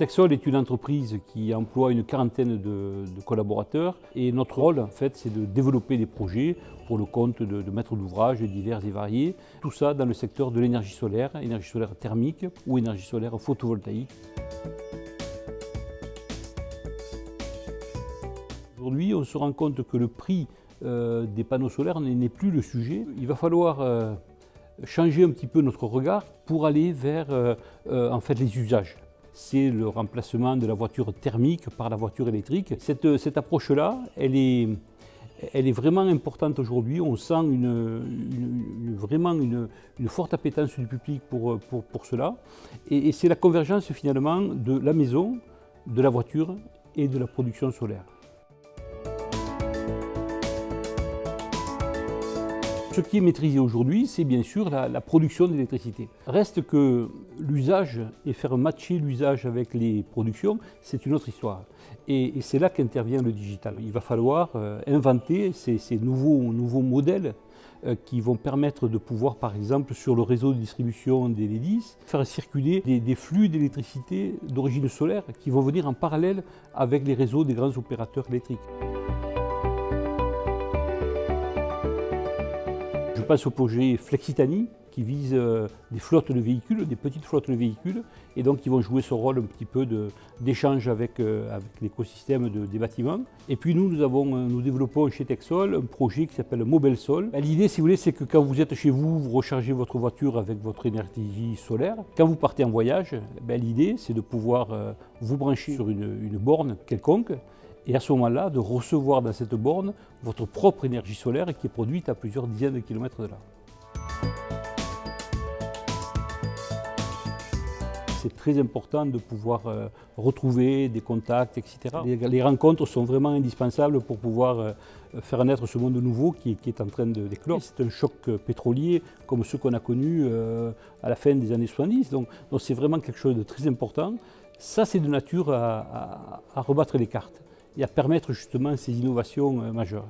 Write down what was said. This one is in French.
Texol est une entreprise qui emploie une quarantaine de collaborateurs et notre rôle, en fait, c'est de développer des projets pour le compte de maîtres d'ouvrage divers et variés. Tout ça dans le secteur de l'énergie solaire thermique ou énergie solaire photovoltaïque. Aujourd'hui, on se rend compte que le prix des panneaux solaires n'est plus le sujet. Il va falloir changer un petit peu notre regard pour aller vers en fait, les usages. C'est le remplacement de la voiture thermique par la voiture électrique. Cette approche-là, elle est vraiment importante aujourd'hui. On sent vraiment une forte appétence du public pour cela. Et c'est la convergence finalement de la maison, de la voiture et de la production solaire. Ce qui est maîtrisé aujourd'hui, c'est bien sûr la production d'électricité. Reste que l'usage et faire matcher l'usage avec les productions, c'est une autre histoire. Et c'est là qu'intervient le digital. Il va falloir inventer ces nouveaux modèles qui vont permettre de pouvoir, par exemple, sur le réseau de distribution des Enedis, faire circuler des flux d'électricité d'origine solaire qui vont venir en parallèle avec les réseaux des grands opérateurs électriques. Je pense au projet Flexitani qui vise des flottes de véhicules, des petites flottes de véhicules, et donc qui vont jouer ce rôle un petit peu d'échange avec l'écosystème des bâtiments. Et puis nous développons chez Texol un projet qui s'appelle Mobelsol. L'idée, si vous voulez, c'est que quand vous êtes chez vous, vous rechargez votre voiture avec votre énergie solaire. Quand vous partez en voyage, l'idée, c'est de pouvoir vous brancher sur une borne quelconque, et à ce moment-là, de recevoir dans cette borne votre propre énergie solaire qui est produite à plusieurs dizaines de kilomètres de là. C'est très important de pouvoir retrouver des contacts, etc. Les rencontres sont vraiment indispensables pour pouvoir faire naître ce monde nouveau qui est en train d'éclore. C'est un choc pétrolier comme ceux qu'on a connus à la fin des années 70. Donc c'est vraiment quelque chose de très important. Ça, c'est de nature à rebattre les cartes et à permettre justement ces innovations majeures.